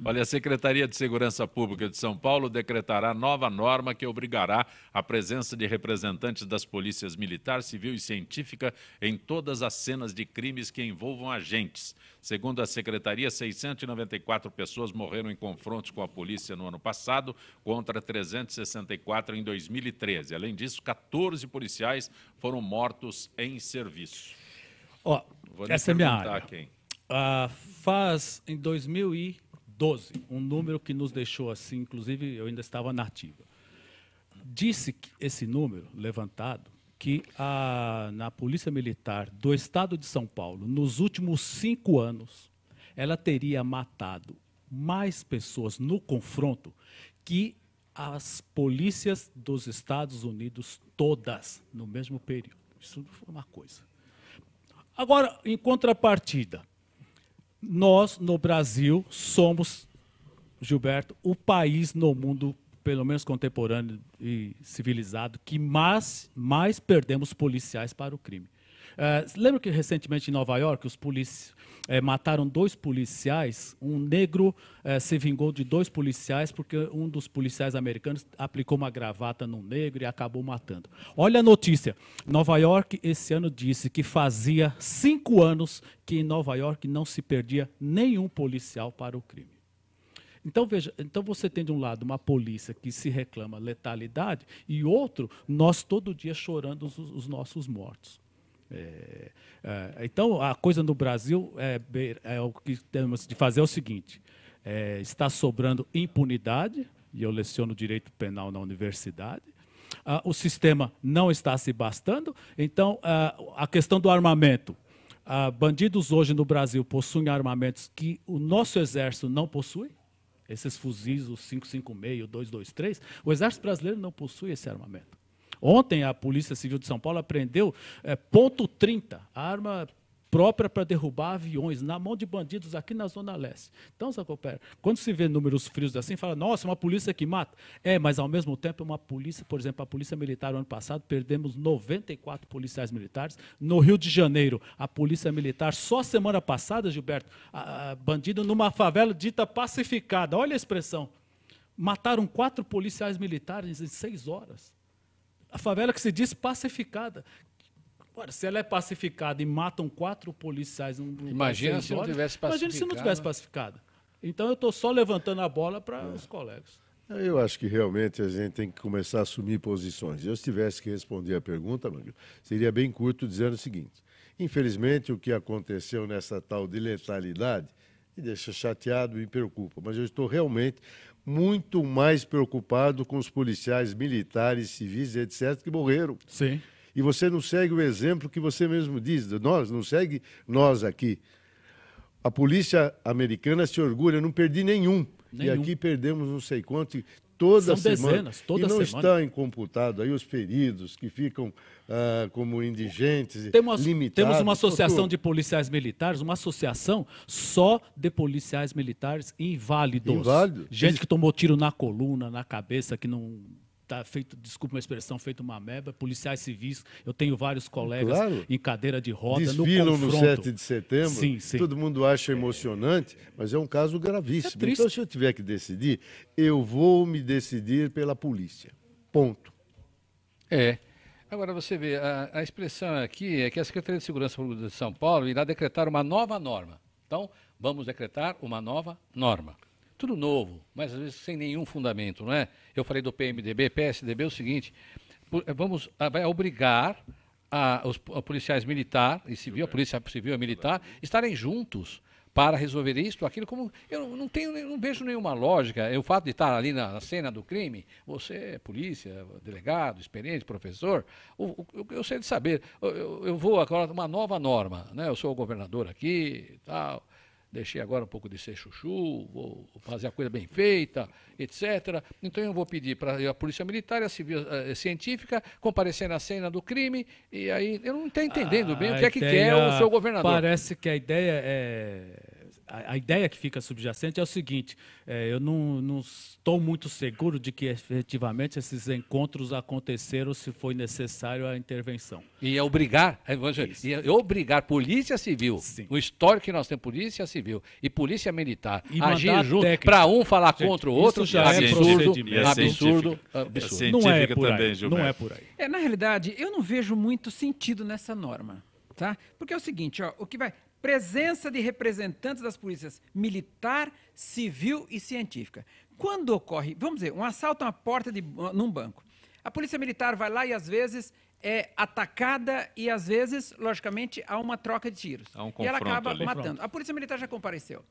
Olha, a Secretaria de Segurança Pública de São Paulo decretará nova norma que obrigará a presença de representantes das polícias militar, civil e científica em todas as cenas de crimes que envolvam agentes. Segundo a Secretaria, 694 pessoas morreram em confrontos com a polícia no ano passado, contra 364 em 2013. Além disso, 14 policiais foram mortos em serviço. Essa é a minha área. Faz em 2012 um número que nos deixou assim, inclusive eu ainda estava na ativa. Disse que esse número levantado, que na Polícia Militar do Estado de São Paulo, nos últimos 5 anos, ela teria matado mais pessoas no confronto que as polícias dos Estados Unidos todas no mesmo período. Isso foi uma coisa. Agora, em contrapartida, nós, no Brasil, somos, Gilberto, o país no mundo, pelo menos contemporâneo e civilizado, que mais perdemos policiais para o crime. Lembra que recentemente em Nova York os polícias mataram 2 policiais, um negro se vingou de 2 policiais porque um dos policiais americanos aplicou uma gravata num negro e acabou matando. Olha a notícia, Nova York esse ano disse que fazia 5 anos que em Nova York não se perdia nenhum policial para o crime. Então, veja, você tem de um lado uma polícia que se reclama letalidade e outro, nós todo dia chorando os nossos mortos. Então, a coisa no Brasil, o que temos de fazer é o seguinte, está sobrando impunidade, e eu leciono direito penal na universidade, o sistema não está se bastando, então, a questão do armamento, bandidos hoje no Brasil possuem armamentos que o nosso exército não possui, esses fuzis, o 556, o 223, o exército brasileiro não possui esse armamento. Ontem, a Polícia Civil de São Paulo apreendeu .30, arma própria para derrubar aviões, na mão de bandidos aqui na Zona Leste. Então, Zacopé, quando se vê números frios assim, fala, nossa, uma polícia que mata. Mas ao mesmo tempo, uma polícia, por exemplo, a Polícia Militar, no ano passado, perdemos 94 policiais militares. No Rio de Janeiro, a Polícia Militar, só semana passada, Gilberto, bandido numa favela dita pacificada, olha a expressão, mataram 4 policiais militares em 6 horas. A favela que se diz pacificada. Ora, se ela é pacificada e matam 4 policiais... Imagina se não tivesse pacificada. Imagina se não tivesse pacificada. Então, eu estou só levantando a bola para os colegas. Eu acho que realmente a gente tem que começar a assumir posições. Se eu tivesse que responder a pergunta, Magno, seria bem curto dizendo o seguinte. Infelizmente, o que aconteceu nessa tal de letalidade me deixa chateado e me preocupa. Mas eu estou realmente muito mais preocupado com os policiais militares, civis, etc., que morreram. Sim. E você não segue o exemplo que você mesmo diz, nós, não segue nós aqui. A polícia americana se orgulha, não perdi nenhum. E aqui perdemos não sei quanto, toda semana. São dezenas, toda semana. E não está incomputado aí os feridos que ficam como indigentes, limitados. Temos uma associação de policiais militares, uma associação só de policiais militares inválidos. Inválidos? Gente que tomou tiro na coluna, na cabeça, que não... Tá feito, desculpa uma expressão, feito uma meba, policiais civis, eu tenho vários colegas em cadeira de roda, desfilam no 7 de setembro, sim. Todo mundo acha emocionante, mas é um caso gravíssimo. É então, se eu tiver que decidir, eu vou me decidir pela polícia. Ponto. Agora, você vê, a expressão aqui é que a Secretaria de Segurança Pública de São Paulo irá decretar uma nova norma. Então, vamos decretar uma nova norma. Tudo novo, mas às vezes sem nenhum fundamento, não é? Eu falei do PMDB, PSDB, é o seguinte, vai obrigar os policiais militar e civil, a polícia civil e militar, estarem juntos para resolver isto, aquilo, como eu não vejo nenhuma lógica. O fato de estar ali na cena do crime, você é polícia, delegado, experiente, professor, eu sei de saber, eu vou agora uma nova norma, né? Eu sou o governador aqui e tal. Deixei agora um pouco de ser chuchu, vou fazer a coisa bem feita, etc. Então eu vou pedir para a Polícia Militar e a Civil Científica comparecer na cena do crime, e aí eu não estou entendendo bem o que é que quer o seu governador. Parece que a ideia é... A ideia que fica subjacente é o seguinte, eu não estou muito seguro de que efetivamente esses encontros aconteceram se foi necessário a intervenção. E obrigar Polícia Civil, o histórico que nós temos, Polícia Civil e Polícia Militar, e agir junto para um falar contra o outro, já absurdo. Não é por aí. Não é por aí. Na realidade, eu não vejo muito sentido nessa norma, tá? Porque é o seguinte, o que vai... Presença de representantes das polícias militar, civil e científica. Quando ocorre, vamos dizer, um assalto a uma porta num banco, a polícia militar vai lá e às vezes é atacada e às vezes, logicamente, há uma troca de tiros. E ela acaba matando. A polícia militar já compareceu.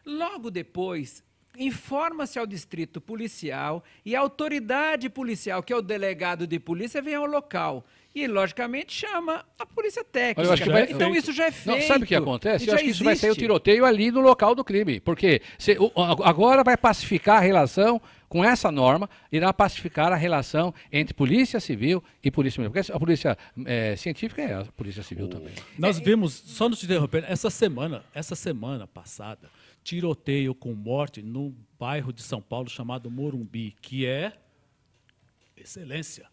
Logo depois, informa-se ao distrito policial e a autoridade policial, que é o delegado de polícia, vem ao local. E, logicamente, chama a polícia técnica. Então, isso já é feito. Não, sabe o que acontece? Eu acho que isso vai sair o tiroteio ali no local do crime. Porque agora vai pacificar a relação com essa norma, irá pacificar a relação entre polícia civil e polícia militar. Porque a polícia científica é a polícia civil também. Nós vimos, só nos interrompendo, essa semana passada, tiroteio com morte num bairro de São Paulo chamado Morumbi, que é excelência.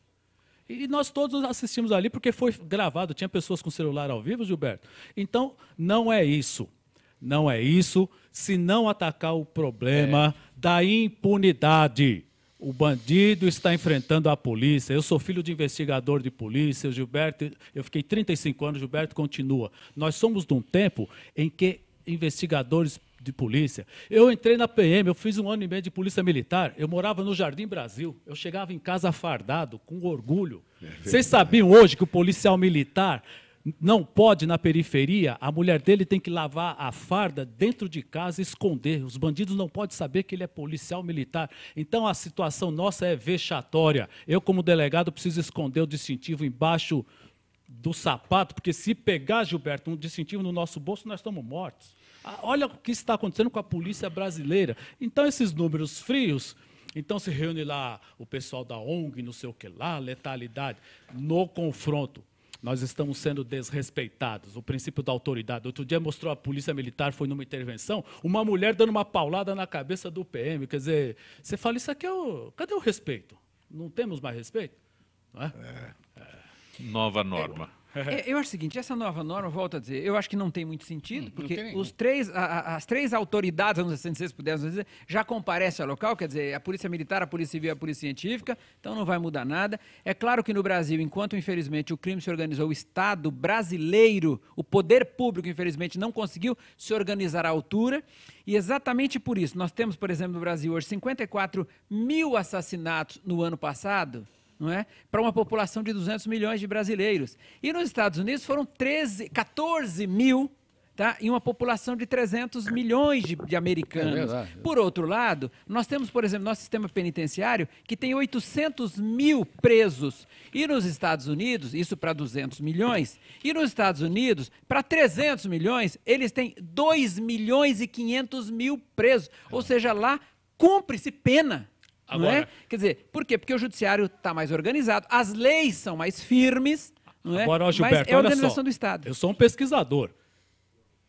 E nós todos assistimos ali porque foi gravado, tinha pessoas com celular ao vivo, Gilberto. Então, não é isso. Não é isso, se não atacar o problema da impunidade. O bandido está enfrentando a polícia. Eu sou filho de investigador de polícia, o Gilberto, eu fiquei 35 anos, o Gilberto continua. Nós somos de um tempo em que investigadores de polícia. Eu entrei na PM, eu fiz 1 ano e meio de polícia militar, eu morava no Jardim Brasil, eu chegava em casa fardado, com orgulho. Vocês sabiam hoje que o policial militar não pode, na periferia, a mulher dele tem que lavar a farda dentro de casa e esconder. Os bandidos não podem saber que ele é policial militar. Então, a situação nossa é vexatória. Eu, como delegado, preciso esconder o distintivo embaixo do sapato, porque se pegar, Gilberto, um distintivo no nosso bolso, nós estamos mortos. Olha o que está acontecendo com a polícia brasileira. Então, esses números frios, então se reúne lá o pessoal da ONG, não sei o que lá, letalidade. No confronto, nós estamos sendo desrespeitados. O princípio da autoridade. Outro dia mostrou a polícia militar, foi numa intervenção, uma mulher dando uma paulada na cabeça do PM. Quer dizer, você fala, isso aqui é cadê o respeito? Não temos mais respeito? Não é? Nova norma. Eu acho o seguinte, essa nova norma, volto a dizer, eu acho que não tem muito sentido, porque as três autoridades, vamos dizer, se pudermos dizer, já comparecem ao local, quer dizer, a Polícia Militar, a Polícia Civil e a Polícia Científica, então não vai mudar nada. É claro que no Brasil, enquanto, infelizmente, o crime se organizou, o Estado brasileiro, o poder público, infelizmente, não conseguiu se organizar à altura, e exatamente por isso, nós temos, por exemplo, no Brasil hoje, 54 mil assassinatos no ano passado, não é? Para uma população de 200 milhões de brasileiros. E nos Estados Unidos foram 14 mil tá? E uma população de 300 milhões de americanos. Por outro lado, nós temos, por exemplo, nosso sistema penitenciário, que tem 800 mil presos. E nos Estados Unidos, isso para 200 milhões, e nos Estados Unidos, para 300 milhões, eles têm 2 milhões e 500 mil presos. Ou seja, lá cumpre-se pena. Não é? Quer dizer, por quê? Porque o judiciário está mais organizado, as leis são mais firmes, não é? Agora, Gilberto, mas é a organização do Estado. Eu sou um pesquisador.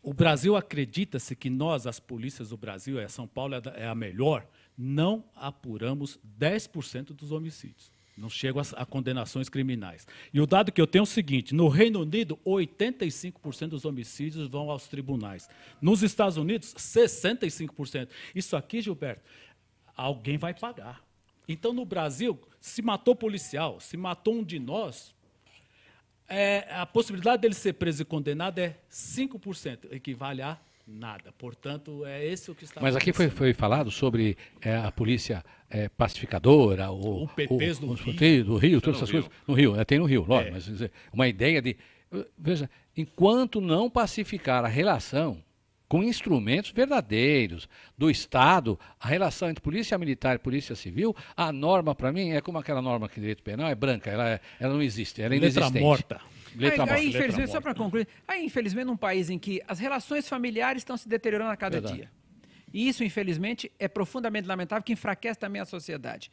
O Brasil acredita-se que nós, as polícias do Brasil, São Paulo é a melhor, não apuramos 10% dos homicídios. Não chegam a condenações criminais. E o dado que eu tenho é o seguinte, no Reino Unido, 85% dos homicídios vão aos tribunais. Nos Estados Unidos, 65%. Isso aqui, Gilberto, alguém vai pagar. Então, no Brasil, se matou policial, se matou um de nós, a possibilidade dele ser preso e condenado é 5%, equivale a nada. Portanto, é esse o que está acontecendo. Mas aqui foi falado sobre a polícia pacificadora, o PPs do Rio, todas essas coisas. No Rio, tem no Rio, lógico, mas dizer, uma ideia de... Veja, enquanto não pacificar a relação com instrumentos verdadeiros do Estado, a relação entre polícia militar e polícia civil, a norma, para mim, é como aquela norma que de direito penal, é branca, ela não existe, ela é inexistente. Letra morta. Aí, infelizmente, só para concluir, infelizmente, num país em que as relações familiares estão se deteriorando a cada dia. E isso, infelizmente, é profundamente lamentável, que enfraquece também a sociedade.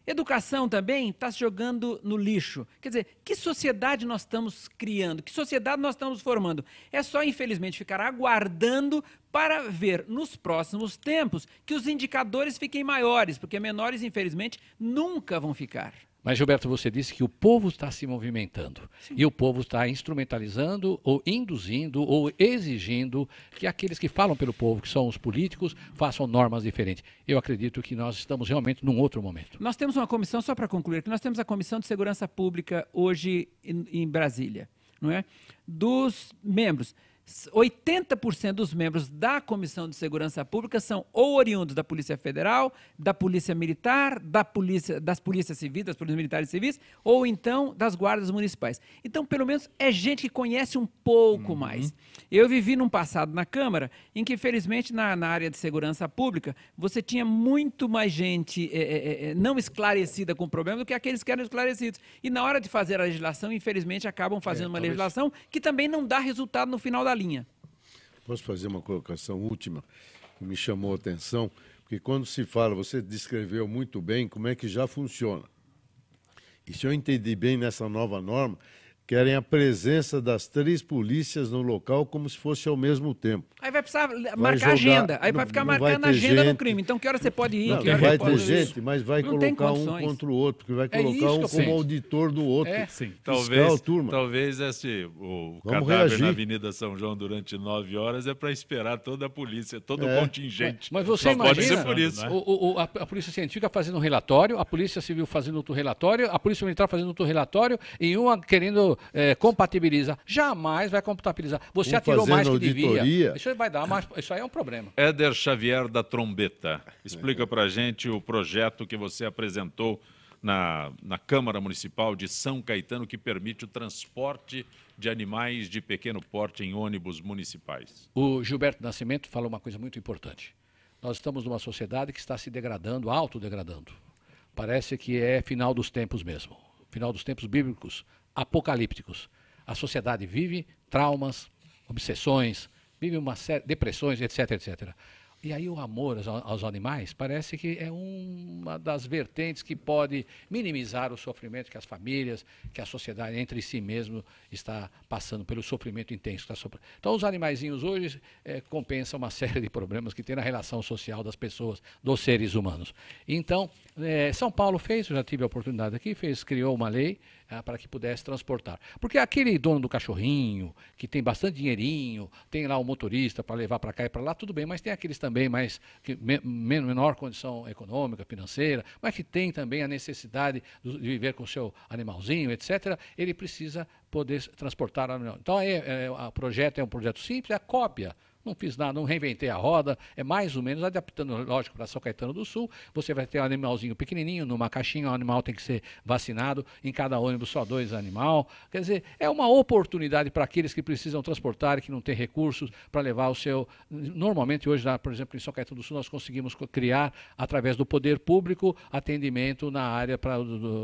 Educação também está se jogando no lixo. Quer dizer, que sociedade nós estamos criando? Que sociedade nós estamos formando? É só, infelizmente, ficar aguardando para ver nos próximos tempos que os indicadores fiquem maiores, porque menores, infelizmente, nunca vão ficar. Mas, Gilberto, você disse que o povo está se movimentando. Sim. E o povo está instrumentalizando ou induzindo ou exigindo que aqueles que falam pelo povo, que são os políticos, façam normas diferentes. Eu acredito que nós estamos realmente num outro momento. Nós temos uma comissão, só para concluir, que nós temos a Comissão de Segurança Pública hoje em Brasília, não é? Dos membros. 80% dos membros da Comissão de Segurança Pública são ou oriundos da Polícia Federal, da Polícia Militar, das Polícias Civis, das Polícias Militares e Civis, ou então das Guardas Municipais. Então, pelo menos, é gente que conhece um pouco mais. Eu vivi num passado na Câmara em que, felizmente, na área de segurança pública, você tinha muito mais gente não esclarecida com o problema do que aqueles que eram esclarecidos. E na hora de fazer a legislação, infelizmente, acabam fazendo uma legislação que também não dá resultado no final da linha. Posso fazer uma colocação última que me chamou a atenção? Porque quando se fala, você descreveu muito bem como é que já funciona. E se eu entendi bem nessa nova norma, querem a presença das 3 polícias no local como se fosse ao mesmo tempo. Aí vai precisar marcar agenda, aí vai ficar marcando a agenda no crime. Então, que hora você pode ir? Não vai ter gente, mas vai colocar um contra o outro, porque vai colocar um como auditor do outro. Sim. Talvez o cadáver na Avenida São João durante 9 horas é para esperar toda a polícia, todo o contingente. Mas você imagina a Polícia Científica fazendo um relatório, a Polícia Civil fazendo outro relatório, a Polícia Militar fazendo outro relatório e uma querendo compatibilizar. Jamais vai compatibilizar. Você atirou mais que devia. Isso vai dar, mas isso aí é um problema. Éder Xavier da Trombeta, explica pra gente o projeto que você apresentou na Câmara Municipal de São Caetano que permite o transporte de animais de pequeno porte em ônibus municipais. O Gilberto Nascimento falou uma coisa muito importante. Nós estamos numa sociedade que está se degradando, autodegradando. Parece que é final dos tempos mesmo. Final dos tempos bíblicos, apocalípticos. A sociedade vive traumas, obsessões, vive uma série de depressões, etc, etc. E aí o amor aos animais parece que é uma das vertentes que pode minimizar o sofrimento que as famílias, que a sociedade entre si mesmo está passando pelo sofrimento intenso. Então os animaizinhos hoje compensam uma série de problemas que tem na relação social das pessoas, dos seres humanos. Então, São Paulo fez, eu já tive a oportunidade aqui, criou uma lei para que pudesse transportar. Porque aquele dono do cachorrinho, que tem bastante dinheirinho, tem lá o motorista para levar para cá e para lá, tudo bem, mas tem aqueles também mais menor condição econômica, financeira, mas que tem também a necessidade de viver com o seu animalzinho, etc., ele precisa poder transportar o animal. Então, o projeto é um projeto simples, é a cópia não fiz nada, não reinventei a roda, é mais ou menos adaptando, lógico, para São Caetano do Sul, você vai ter um animalzinho pequenininho, numa caixinha, o animal tem que ser vacinado, em cada ônibus só 2 animais, quer dizer, é uma oportunidade para aqueles que precisam transportar e que não têm recursos para levar o seu... Normalmente hoje, por exemplo, em São Caetano do Sul, nós conseguimos criar, através do poder público, atendimento na área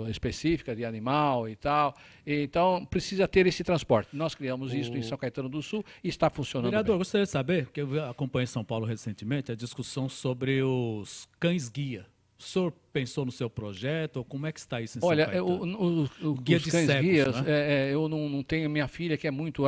específica de animal e tal, então precisa ter esse transporte. Nós criamos isso em São Caetano do Sul e está funcionando Vereador, bem. gostaria de saber, porque eu acompanhei em São Paulo recentemente, a discussão sobre os cães-guia. O senhor pensou no seu projeto? Ou como é que está isso em São Caetano? Guia de cães-guias, né? Eu não tenho minha filha, que é muito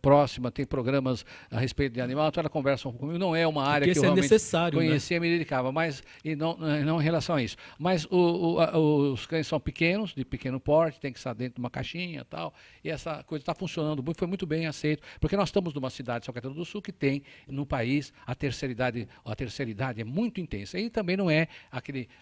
próxima, tem programas a respeito de animal, então ela conversa comigo. Não é uma área que eu realmente conhecia, me dedicava, mas não em relação a isso. Mas os cães são pequenos, de pequeno porte, tem que estar dentro de uma caixinha e tal, e essa coisa está funcionando, foi muito bem aceito, porque nós estamos numa cidade, São Caetano do Sul, que tem no país a terceira idade é muito intensa, e também não é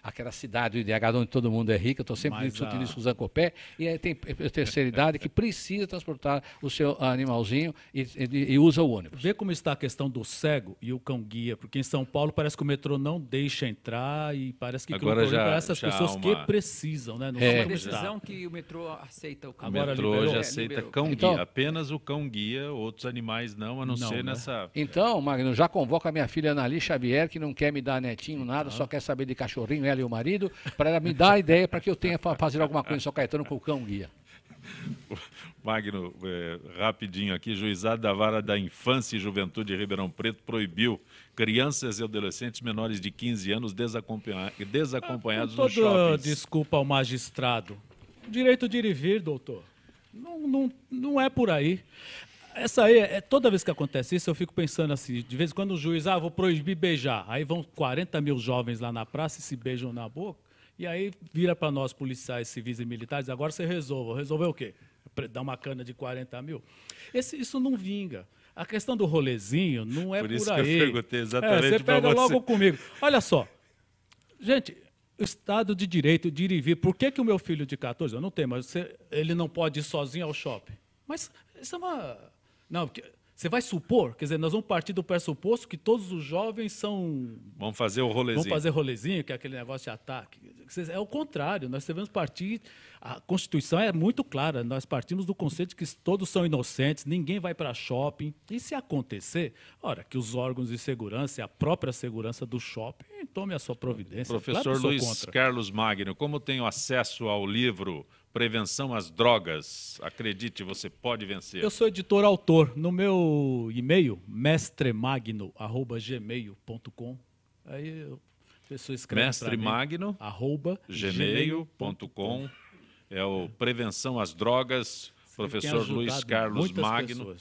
aquela cidade do IDH onde todo mundo é rico, eu estou sempre discutindo isso com o Zancopé, e tem terceira idade que precisa transportar o seu animalzinho e usa o ônibus. Vê como está a questão do cego e o cão-guia, porque em São Paulo parece que o metrô não deixa entrar e parece que agora para essas pessoas que precisam, né? É uma decisão que o metrô aceita o cão-guia. O metrô já aceita cão-guia, então, apenas o cão-guia, outros animais não, a não ser nessa... Então, Magno, já convoca a minha filha Anali Xavier, que não quer me dar netinho, nada, só quer saber de cachorrinho, ela e o marido, para ela me dar a ideia para que eu tenha fazer alguma coisa em São Caetano com o cão-guia. Magno, rapidinho aqui, Juizado da Vara da Infância e Juventude de Ribeirão Preto proibiu crianças e adolescentes menores de 15 anos desacompanhados nos shoppings. Desculpa ao magistrado. Direito de ir e vir, doutor. Não é por aí. Essa aí, toda vez que acontece isso, eu fico pensando assim, de vez em quando o juiz, vou proibir beijar. Aí vão 40 mil jovens lá na praça e se beijam na boca. E aí vira para nós, policiais, civis e militares, agora você resolve. Resolver o quê? Dar uma cana de 40 mil? Isso não vinga. A questão do rolezinho não é por aí. Por isso que eu perguntei exatamente você pega logo comigo. Olha só. Gente, o Estado de Direito de ir e vir. Por que o meu filho de 14, eu não tenho, mas ele não pode ir sozinho ao shopping? Mas isso é uma... Não, porque você vai supor, quer dizer, nós vamos partir do pressuposto que todos os jovens são... Vão fazer o rolezinho. Vão fazer rolezinho, que é aquele negócio de ataque. É o contrário, nós devemos partir... A Constituição é muito clara, nós partimos do conceito de que todos são inocentes, ninguém vai para shopping. E se acontecer, ora, que os órgãos de segurança e a própria segurança do shopping tome a sua providência. Professor Luiz Carlos Magno, como tenho acesso ao livro Prevenção às Drogas, acredite, você pode vencer. Eu sou editor-autor. No meu e-mail, mestremagno@gmail.com. Aí a pessoa escreve mestremagno@gmail.com. É o Prevenção às Drogas, professor Luiz Carlos Magno.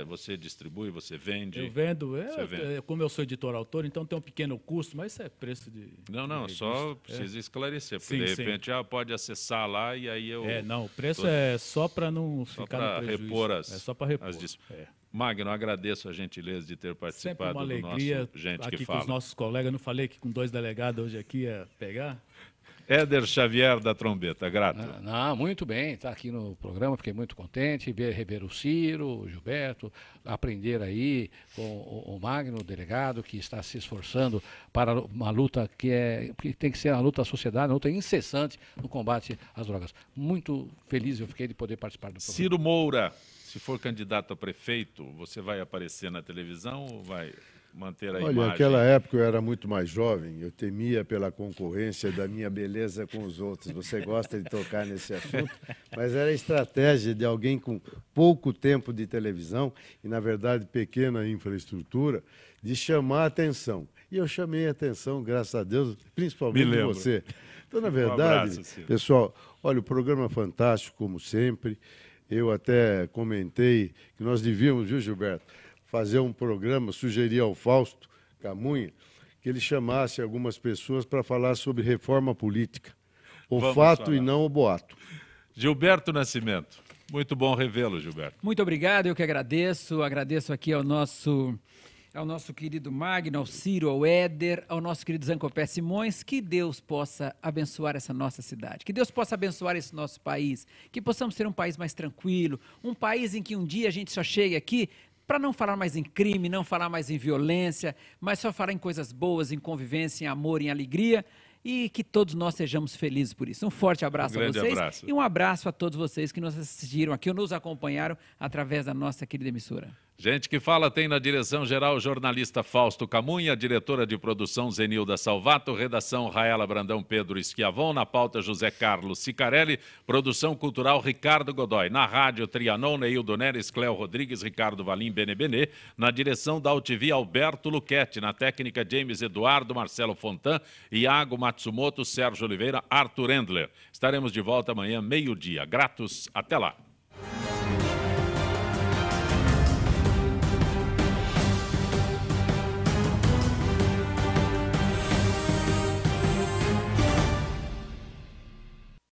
Você distribui, você vende? Eu vendo. Como eu sou editor-autor, então tem um pequeno custo, mas isso é preço de... Não, só precisa esclarecer, porque de repente pode acessar lá e aí eu... o preço é só para não ficar no prejuízo. Repor só para repor. Magno, agradeço a gentileza de ter participado uma alegria do nosso Gente aqui que com Fala. Os nossos colegas, não falei que com 2 delegados hoje aqui ia pegar? Éder Xavier da Trombeta, grato. Muito bem, está aqui no programa, fiquei muito contente, rever o Ciro, o Gilberto, aprender aí com o Magno, o delegado, que está se esforçando para uma luta que tem que ser uma luta da sociedade, uma luta incessante no combate às drogas. Muito feliz eu fiquei de poder participar do programa. Ciro Moura, se for candidato a prefeito, você vai aparecer na televisão ou vai... manter a imagem? Olha, naquela época eu era muito mais jovem, eu temia pela concorrência da minha beleza com os outros. Você gosta de tocar nesse assunto, mas era a estratégia de alguém com pouco tempo de televisão e, na verdade, pequena infraestrutura, de chamar a atenção. E eu chamei a atenção, graças a Deus, principalmente de você. Então, na verdade, pessoal, olha, o programa é fantástico, como sempre. Eu até comentei que nós devíamos, viu, Gilberto, fazer um programa, sugerir ao Fausto Camunha que ele chamasse algumas pessoas para falar sobre reforma política. O fato e não o boato. Gilberto Nascimento, muito bom revê-lo, Gilberto. Muito obrigado, eu que agradeço. Agradeço aqui ao nosso querido Magno, ao Ciro, ao Éder, ao nosso querido Zancopé Simões. Que Deus possa abençoar essa nossa cidade, que Deus possa abençoar esse nosso país, que possamos ter um país mais tranquilo, um país em que um dia a gente só chegue aqui, para não falar mais em crime, não falar mais em violência, mas só falar em coisas boas, em convivência, em amor, em alegria, e que todos nós sejamos felizes por isso. Um forte abraço a vocês e um abraço a todos vocês que nos assistiram aqui ou nos acompanharam através da nossa querida emissora. Gente que fala tem na direção-geral o jornalista Fausto Camunha, diretora de produção Zenilda Salvato, redação Raela Brandão Pedro Schiavon, na pauta José Carlos Sicarelli, produção cultural Ricardo Godoy, na rádio Trianon, Neildo Neres, Cléo Rodrigues, Ricardo Valim, Benebenê, na direção da UTV Alberto Luquete, na técnica James Eduardo, Marcelo Fontan, Iago Matsumoto, Sérgio Oliveira, Arthur Endler. Estaremos de volta amanhã, meio-dia. Gratos, até lá.